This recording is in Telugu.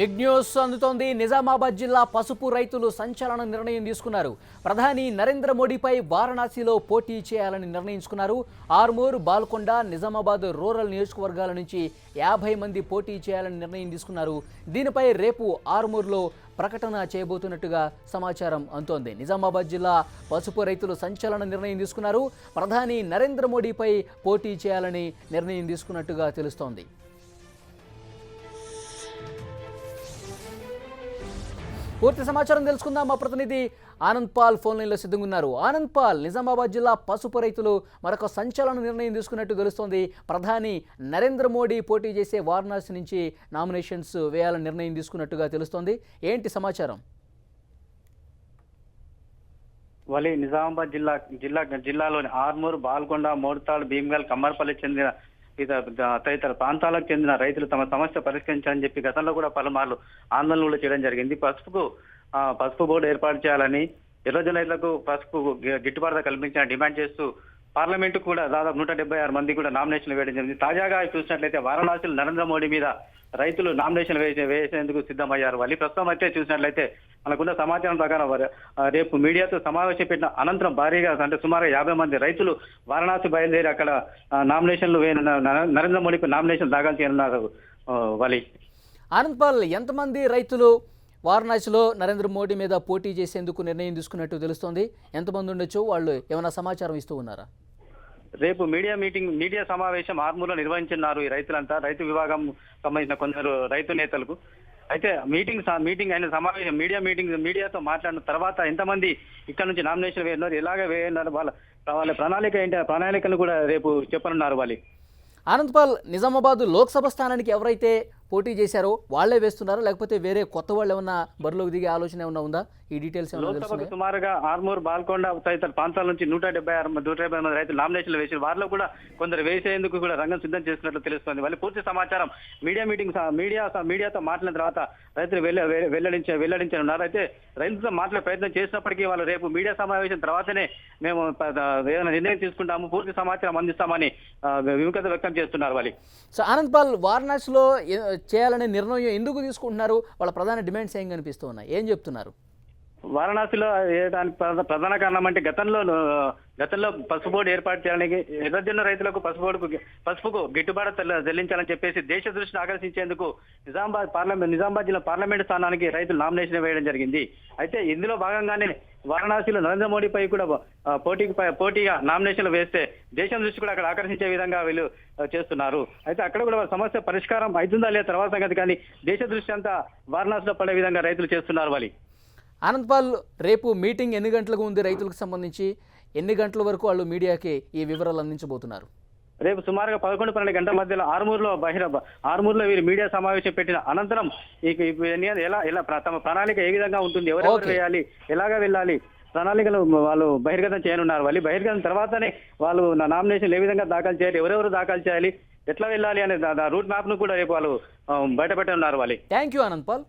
బిగ్ న్యూస్ అందుతోంది. నిజామాబాద్ జిల్లా పసుపు రైతులు సంచలన నిర్ణయం తీసుకున్నారు. ప్రధాని నరేంద్ర మోడీపై వారణాసిలో పోటీ చేయాలని నిర్ణయించుకున్నారు. ఆర్మూర్, బాల్కొండ, నిజామాబాద్ రూరల్ నియోజకవర్గాల నుంచి 50 మంది పోటీ చేయాలని నిర్ణయం తీసుకున్నారు. దీనిపై రేపు ఆర్మూర్లో ప్రకటన చేయబోతున్నట్టుగా సమాచారం అందుతోంది. నిజామాబాద్ జిల్లా పసుపు రైతులు సంచలన నిర్ణయం తీసుకున్నారు. ప్రధాని నరేంద్ర మోడీపై పోటీ చేయాలని నిర్ణయం తీసుకున్నట్టుగా తెలుస్తోంది. పూర్తి సమాచారం తెలుసుకుందాం. మా ప్రతినిధి ఆనంద్ పాల్ ఫోన్ లైన్లో సిద్ధంగా ఉన్నారు. ఆనంద్ పాల్, నిజామాబాద్ జిల్లా పసుపు రైతులు మరొక సంచలన నిర్ణయం తీసుకున్నట్టు తెలుస్తోంది. ప్రధాని నరేంద్ర మోడీ పోటీ చేసే వారణాసి నుంచి నామినేషన్స్ వేయాలని నిర్ణయం తీసుకున్నట్టుగా తెలుస్తోంది. ఏంటి సమాచారం? నిజామాబాద్ జిల్లాలోని ఆర్మూర్, బాల్కొండ, మోర్తాడ్, భీమ్గల్, కమ్మర్పల్లి చెందిన తదితర ప్రాంతాలకు చెందిన రైతులు తమ సమస్య పరిష్కరించాలని చెప్పి గతంలో కూడా పలుమార్లు ఆందోళనలు చేయడం జరిగింది. పసుపు బోర్డు ఏర్పాటు చేయాలని, ఎర్రజొన్న రైతులకు పసుపు గిట్టుబాటు కల్పించిన డిమాండ్ చేస్తూ పార్లమెంటు కూడా దాదాపు 176 మంది కూడా నామినేషన్లు వేయడం జరిగింది. తాజాగా చూసినట్లయితే వారణాసిలో నరేంద్ర మోడీ మీద రైతులు నామినేషన్ వేసేందుకు సిద్ధమయ్యారు. ప్రస్తుతం అయితే చూసినట్లయితే మనకున్న సమాచారం ప్రకారం రేపు మీడియాతో సమావేశం పెట్టిన అనంతరం భారీగా అంటే సుమారు 50 మంది రైతులు వారణాసి బయలుదేరి అక్కడ నామినేషన్లు నరేంద్ర మోడీపై నామినేషన్ దాఖలు చేయనున్నారు. ఆనంద్ పాల్, ఎంతమంది రైతులు వారణాసిలో నరేంద్ర మోడీ మీద పోటీ చేసేందుకు నిర్ణయం తీసుకున్నట్టు తెలుస్తోంది? ఎంతమంది ఉండొచ్చు? వాళ్ళు ఏమైనా సమాచారం ఇస్తూ ఉన్నారా? రేపు మీడియా సమావేశం ఆర్మూర్లో నిర్వహించున్నారు. ఈ రైతులంతా రైతు విభాగం సంబంధించిన కొందరు రైతు నేతలకు అయితే మీటింగ్ అయిన సమావేశం మీడియాతో మాట్లాడిన తర్వాత ఎంతమంది ఇక్కడ నుంచి నామినేషన్ వేయనున్నారు, ఎలాగ వేయనున్నారు, వాళ్ళ ప్రణాళికను కూడా రేపు చెప్పనున్నారు. ఆనంద్ పాల్, నిజామాబాద్ లోక్సభ స్థానానికి ఎవరైతే పోటీ చేశారో వాళ్లే వేస్తున్నారా, లేకపోతే వేరే కొత్త వాళ్ళు ఏమన్నా బరిలోకి దిగే ఆలోచన ఏమన్నా ఉందా? ఈ డీటెయిల్స్ లోక్సభకు సుమారుగా ఆర్మూర్, బాల్కొండ తదితర ప్రాంతాల నుంచి 176 మంది రైతులు నామినేషన్లు వేసారు. వారిలో కూడా కొందరు వేసేందుకు కూడా రంగం సిద్ధం చేస్తున్నట్లు తెలుస్తోంది. పూర్తి సమాచారం మీడియాతో మాట్లాడిన తర్వాత రైతులు వెల్లడించనున్నారు. అయితే రైతులతో మాట్లాడే ప్రయత్నం చేసినప్పటికీ వాళ్ళు రేపు మీడియా సమావేశం తర్వాతనే మేము ఏదైనా నిర్ణయం తీసుకుంటాము, పూర్తి సమాచారం అందిస్తామని విముఖత వ్యక్తం చేస్తున్నారు. సో ఆనంద్ పాల్, వారణాసిలో చేయాలనే నిర్ణయం ఎందుకు తీసుకుంటున్నారు? వాళ్ళ ప్రధాన డిమాండ్స్ ఏం కనిపిస్తూ ఉన్నాయి, ఏం చెప్తున్నారు? వారణాసిలో దానికి ప్రధాన కారణం అంటే గతంలో పసుపు బోర్డు ఏర్పాటు చేయాలని, ఎర్రజొన్న రైతులకు పసుపుకు గిట్టుబాటు చెల్లించాలని చెప్పేసి దేశ దృష్టిని ఆకర్షించేందుకు నిజామాబాద్ జిల్లా పార్లమెంటు స్థానానికి రైతులు నామినేషన్ వేయడం జరిగింది. అయితే ఇందులో భాగంగానే వారణాసిలో నరేంద్ర మోడీపై కూడా పోటీగా నామినేషన్లు వేస్తే దేశం దృష్టి కూడా అక్కడ ఆకర్షించే విధంగా వీళ్ళు చేస్తున్నారు. అయితే అక్కడ కూడా సమస్య పరిష్కారం అవుతుందా లేదా తర్వాత సంగతి, కానీ దేశ దృష్టి అంతా వారణాసిలో పడే విధంగా రైతులు చేస్తున్నారు. ఆనంద్ పాల్, రేపు మీటింగ్ ఎన్ని గంటలకు ఉంది? రైతులకు సంబంధించి ఎన్ని గంటల వరకు వాళ్ళు మీడియాకి ఈ వివరాలు అందించబోతున్నారు? రేపు సుమారుగా 11-12 గంటల మధ్యలో ఆర్మూర్లో వీరు మీడియా సమావేశం పెట్టిన అనంతరం ఎలా తమ ప్రణాళిక ఏ విధంగా ఉంటుంది, ఎవరెవరు వేయాలి, ఎలాగా వెళ్ళాలి, ప్రణాళికలు వాళ్ళు బహిర్గతం చేయనున్నారు. బహిర్గతం తర్వాతనే వాళ్ళు నామినేషన్ ఏ విధంగా దాఖలు చేయాలి, ఎవరెవరు దాఖలు చేయాలి, ఎట్లా వెళ్ళాలి అనే రూట్ మ్యాప్ ను కూడా రేపు వాళ్ళు బయటపెట్టనున్నారు. Thank you Anand Paul.